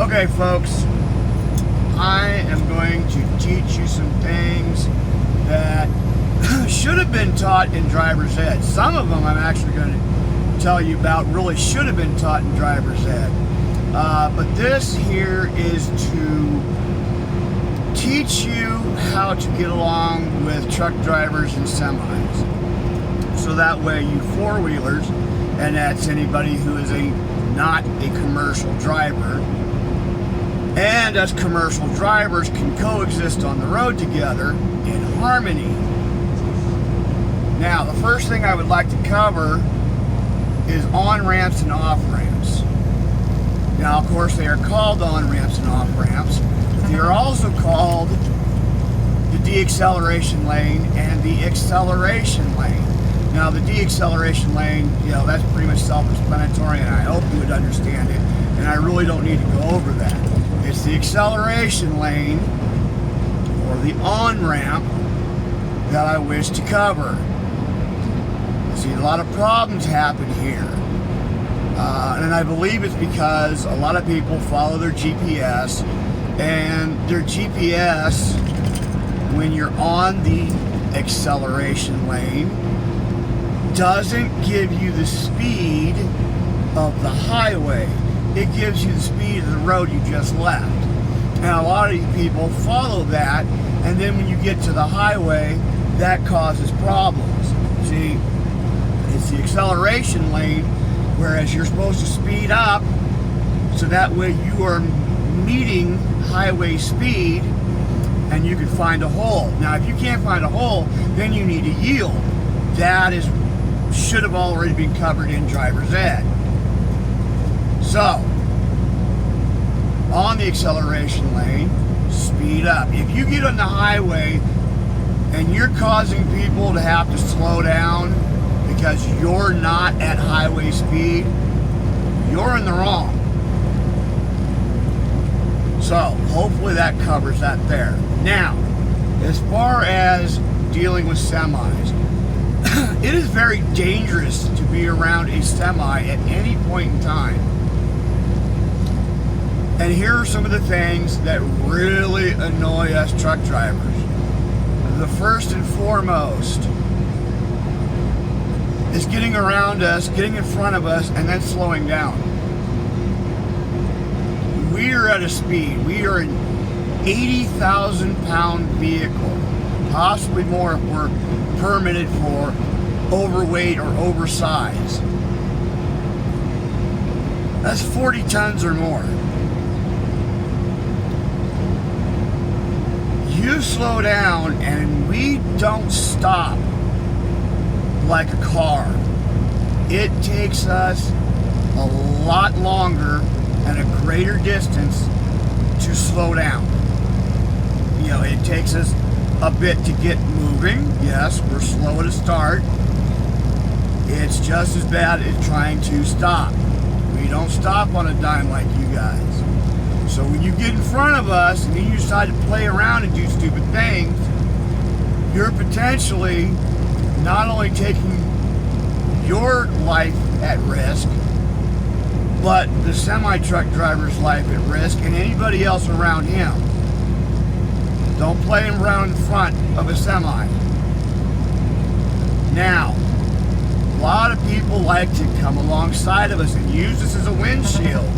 Okay, folks, I am going to teach you some things that should have been taught in driver's ed. Some of them I'm actually going to tell you about really should have been taught in driver's ed. But this here is to teach you how to get along with truck drivers and semis. So that way you four-wheelers, and that's anybody who is not a commercial driver, and us commercial drivers can coexist on the road together in harmony. Now, the first thing I would like to cover is on-ramps and off-ramps. Now, of course, they are called on-ramps and off-ramps, but they are also called the deacceleration lane and the acceleration lane. Now, the deacceleration lane, that's pretty much self-explanatory, and I hope you would understand it, and I really don't need to go over that. It's the acceleration lane, or the on-ramp, that I wish to cover. See, a lot of problems happen here. And I believe it's because a lot of people follow their GPS, and their GPS, when you're on the acceleration lane, doesn't give you the speed of the highway. It gives you the speed of the road you just left. Now, a lot of you people follow that, and then when you get to the highway, that causes problems. See, it's the acceleration lane, whereas you're supposed to speed up, so that way you are meeting highway speed, and you can find a hole. Now, if you can't find a hole, then you need to yield. That should have already been covered in driver's ed. So, on the acceleration lane, speed up. If you get on the highway and you're causing people to have to slow down because you're not at highway speed, you're in the wrong. So, hopefully that covers that there. Now, as far as dealing with semis, it is very dangerous to be around a semi at any point in time. And here are some of the things that really annoy us truck drivers. The first and foremost is getting around us, getting in front of us, and then slowing down. We are at a speed. We are an 80,000-pound vehicle, possibly more if we're permitted for overweight or oversize. That's 40 tons or more. You slow down and we don't stop like a car. It takes us a lot longer and a greater distance to slow down. It takes us a bit to get moving. Yes, we're slow to start. It's just as bad as trying to stop. We don't stop on a dime like you guys. So when you get in front of us and you decide to play around and do stupid things, you're potentially not only taking your life at risk, but the semi-truck driver's life at risk and anybody else around him. Don't play him around in front of a semi. Now, a lot of people like to come alongside of us and use this as a windshield.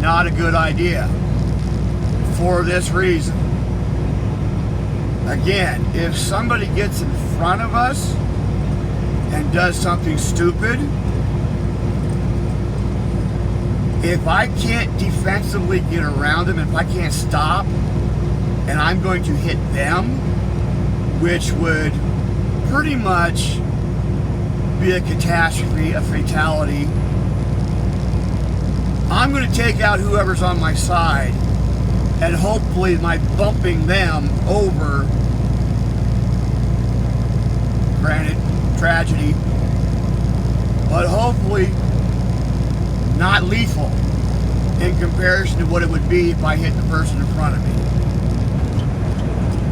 Not a good idea for this reason. Again, if somebody gets in front of us and does something stupid, if I can't defensively get around them, if I can't stop, and I'm going to hit them, which would pretty much be a catastrophe, a fatality, I'm going to take out whoever's on my side, and hopefully by bumping them over, granted, tragedy, but hopefully not lethal in comparison to what it would be if I hit the person in front of me.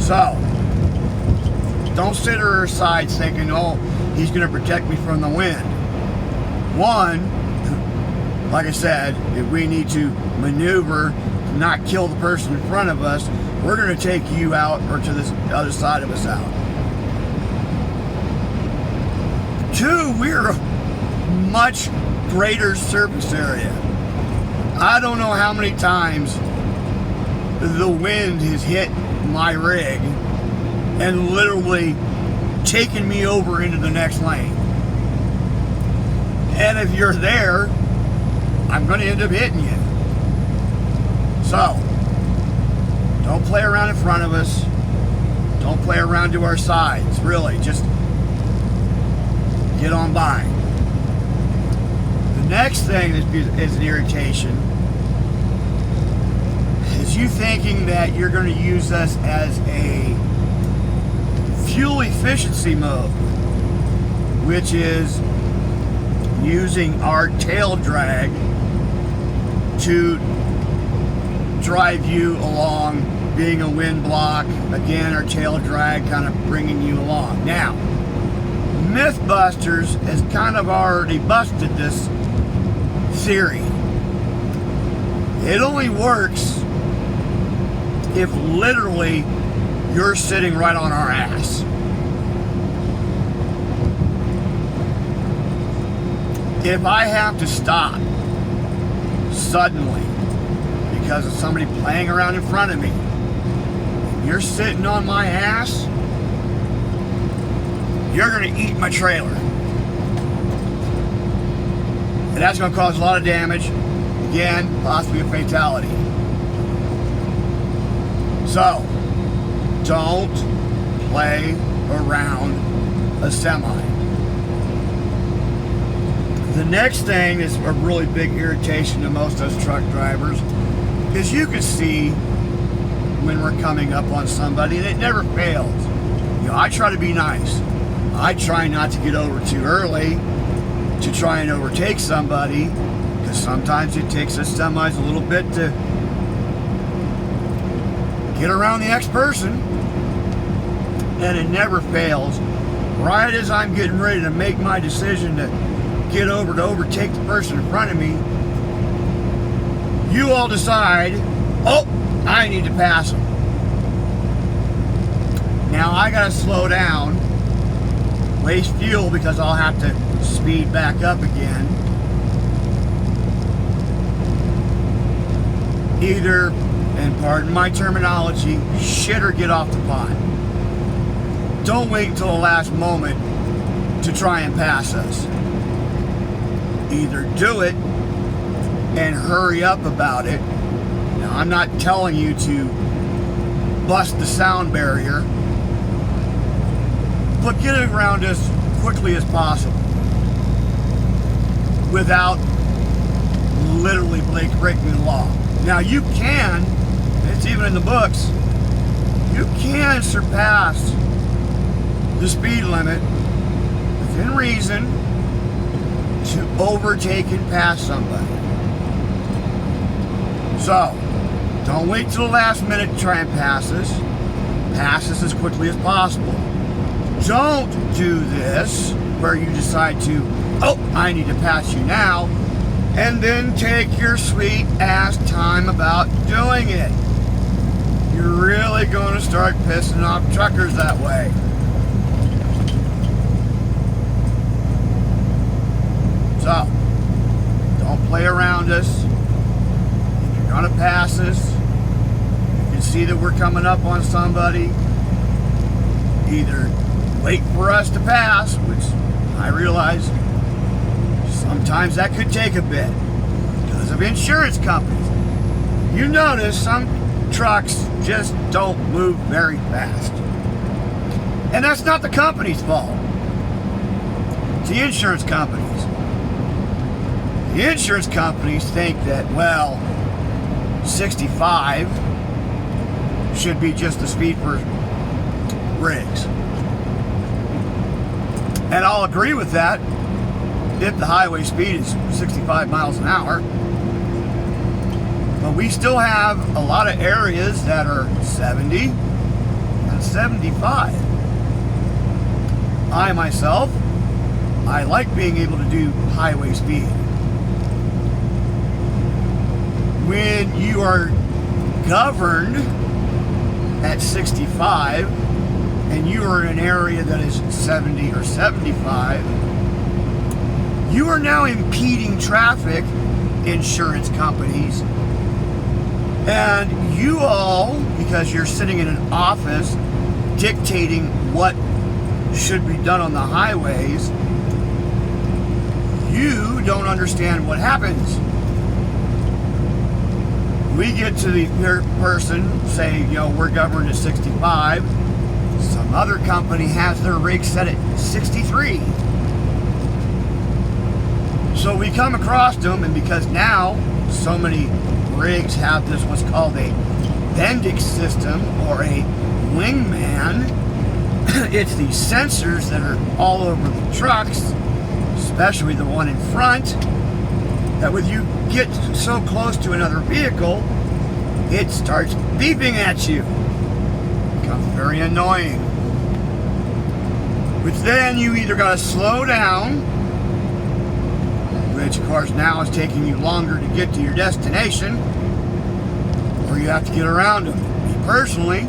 So, don't sit at her side thinking, oh, he's going to protect me from the wind. One, like I said, if we need to maneuver, not kill the person in front of us, we're going to take you out or to this other side of us out. 2, we're a much greater surface area. I don't know how many times the wind has hit my rig and literally taken me over into the next lane. And if you're there, I'm going to end up hitting you. So, don't play around in front of us. Don't play around to our sides. Really, just get on by. The next thing that is an irritation is you thinking that you're going to use us as a fuel efficiency mode, which is using our tail drag to drive you along, being a wind block. Again, our tail drag kind of bringing you along. Now, Mythbusters has kind of already busted this theory. It only works if literally you're sitting right on our ass. If I have to stop suddenly because of somebody playing around in front of me, you're sitting on my ass, you're going to eat my trailer. And that's going to cause a lot of damage. Again, possibly a fatality. So, don't play around a semi. The next thing is a really big irritation to most of us truck drivers is you can see when we're coming up on somebody, and it never fails. You know, I try to be nice. I try not to get over too early to try and overtake somebody, because sometimes it takes us semis a little bit to get around the next person, and it never fails. Right as I'm getting ready to make my decision to get over to overtake the person in front of me, you all decide, oh, I need to pass them. Now I gotta slow down, waste fuel because I'll have to speed back up again. Either, and pardon my terminology, shit or get off the pot. Don't wait until the last moment to try and pass us. Either do it and hurry up about it. Now, I'm not telling you to bust the sound barrier, but get around as quickly as possible without literally breaking the law. Now, you can, it's even in the books, you can surpass the speed limit within reason to overtake and pass somebody. So, don't wait till the last minute to try and pass us. Pass us as quickly as possible. Don't do this where you decide to, oh, I need to pass you now, and then take your sweet ass time about doing it. You're really going to start pissing off truckers that way. So, don't play around us. If you're going to pass us, you can see that we're coming up on somebody, either wait for us to pass, which I realize sometimes that could take a bit because of insurance companies. You notice some trucks just don't move very fast. And that's not the company's fault. It's the insurance companies. The insurance companies think that, well, 65 should be just the speed for rigs. And I'll agree with that if the highway speed is 65 miles an hour. But we still have a lot of areas that are 70 and 75. I myself, I like being able to do highway speed. when you are governed at 65 and you are in an area that is 70 or 75, you are now impeding traffic, insurance companies, and you all, because you're sitting in an office dictating what should be done on the highways, you don't understand what happens. We get to the person, say, we're governed at 65. Some other company has their rig set at 63. So we come across them, and because now so many rigs have this what's called a Bendix system or a wingman, it's these sensors that are all over the trucks, especially the one in front, that when you get so close to another vehicle, it starts beeping at you. It becomes very annoying. Which then you either got to slow down, which of course now is taking you longer to get to your destination, or you have to get around them. Me personally,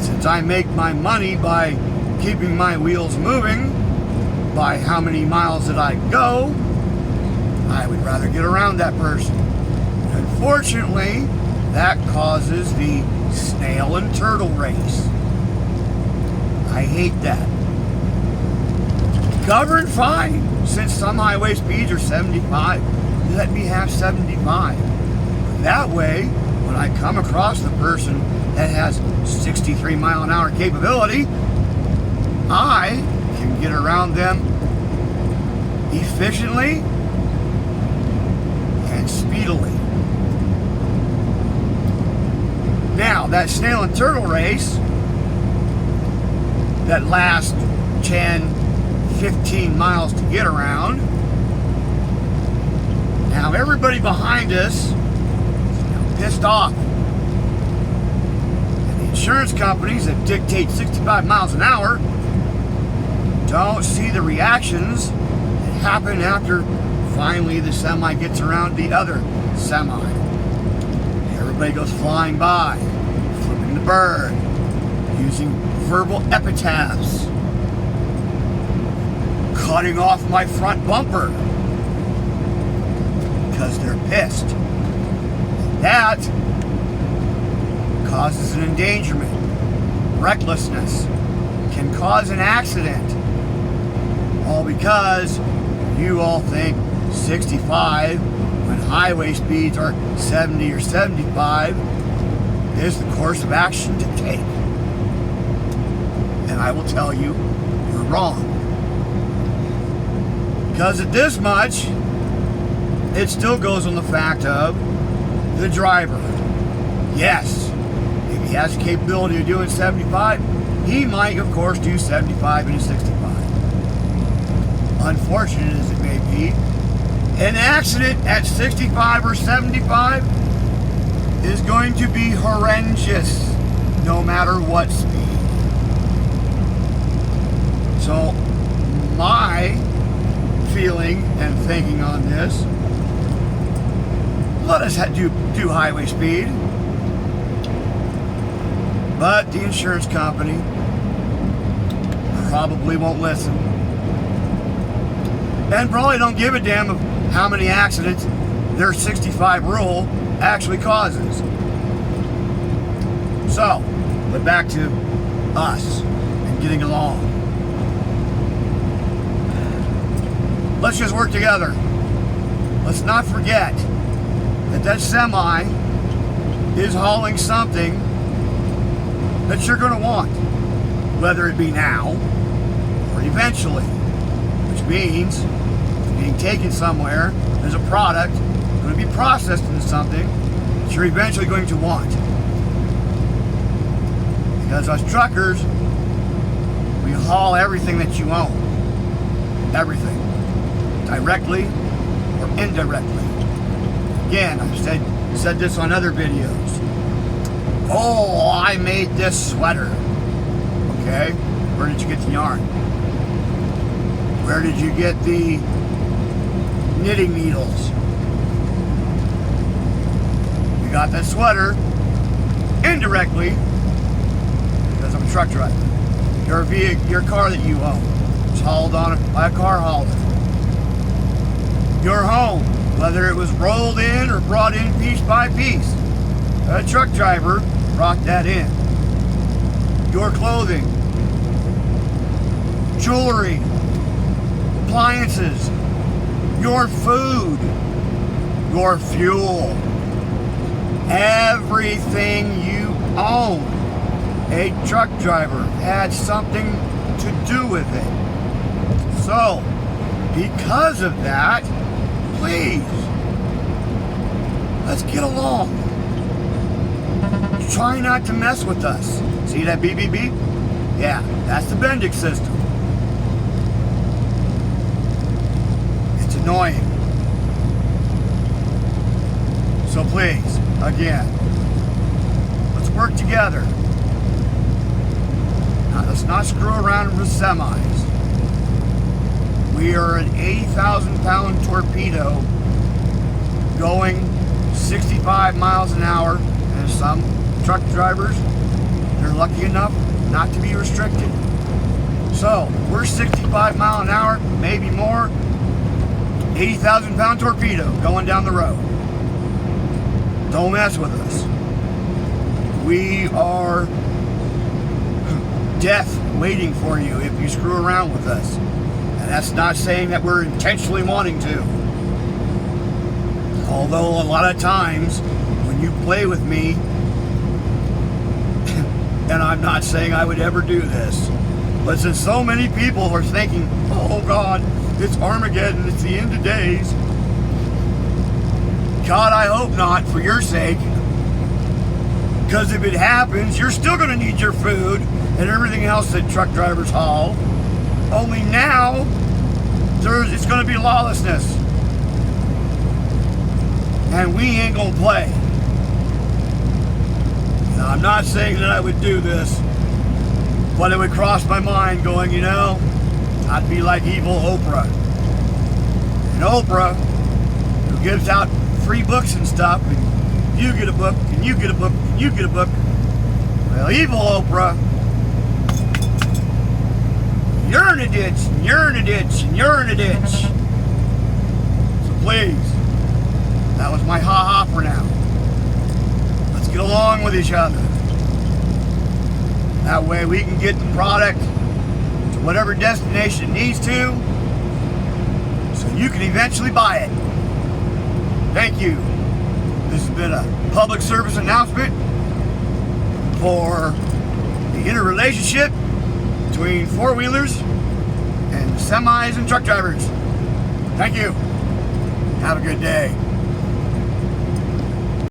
since I make my money by keeping my wheels moving, by how many miles that I go, I would rather get around that person. Unfortunately, that causes the snail and turtle race. I hate that. Govern fine, since some highway speeds are 75, let me have 75. That way, when I come across the person that has 63 mile an hour capability, I can get around them efficiently and speedily. Now, that snail and turtle race that lasts 10, 15 miles to get around, now everybody behind us is now pissed off. And the insurance companies that dictate 65 miles an hour don't see the reactions that happen after finally the semi gets around the other semi. Everybody goes flying by, flipping the bird, using verbal epitaphs, cutting off my front bumper because they're pissed. That causes an endangerment. Recklessness can cause an accident, all because you all think 65 when highway speeds are 70 or 75 is the course of action to take. And I will tell you, you're wrong. Because at this much, it still goes on the fact of the driver. Yes, if he has the capability of doing 75, he might, of course, do 75 and a 65. Unfortunate as it may be, an accident at 65 or 75 is going to be horrendous, no matter what speed. So, my feeling and thinking on this, let us do highway speed, but the insurance company probably won't listen, and probably don't give a damn of how many accidents their 65 rule actually causes. So, but back to us and getting along. Let's just work together. Let's not forget that semi is hauling something that you're going to want, whether it be now or eventually, which means it's being taken somewhere. There's a product going to be processed into something that you're eventually going to want. Because us truckers, we haul everything that you own. Everything. Directly or indirectly. Again, I've said this on other videos. Oh, I made this sweater. Okay, where did you get the yarn? Where did you get the knitting needles? got that sweater indirectly because I'm a truck driver. Your car that you own is hauled on by a car hauler. Your home, whether it was rolled in or brought in piece by piece, a truck driver brought that in. Your clothing, jewelry, appliances, your food, your fuel, everything you own, a truck driver had something to do with it. So, because of that, please, let's get along. Try not to mess with us. See that beep beep beep? Yeah, that's the Bendix system. It's annoying. So please, again, let's work together. Now, let's not screw around with semis. We are an 80,000 pound torpedo going 65 miles an hour, and some truck drivers, they're lucky enough not to be restricted. So, we're 65 mile an hour, maybe more, 80,000 pound torpedo going down the road. Don't mess with us. We are death waiting for you if you screw around with us. And that's not saying that we're intentionally wanting to. Although a lot of times when you play with me, and I'm not saying I would ever do this, but since so many people are thinking, oh God, it's Armageddon, it's the end of days. God, I hope not, for your sake. Because if it happens, you're still going to need your food and everything else that truck drivers haul. Only now, it's going to be lawlessness. And we ain't going to play. Now, I'm not saying that I would do this, but it would cross my mind going, you know, I'd be like evil Oprah. And Oprah, who gives out free books and stuff, and you get a book, and you get a book, and you get a book. Well, evil Oprah, you're in a ditch, and you're in a ditch, and you're in a ditch. So please, that was my ha-ha for now. Let's get along with each other. That way we can get the product to whatever destination it needs to, so you can eventually buy it. Thank you. This has been a public service announcement for the interrelationship between four-wheelers and semis and truck drivers. Thank you. Have a good day.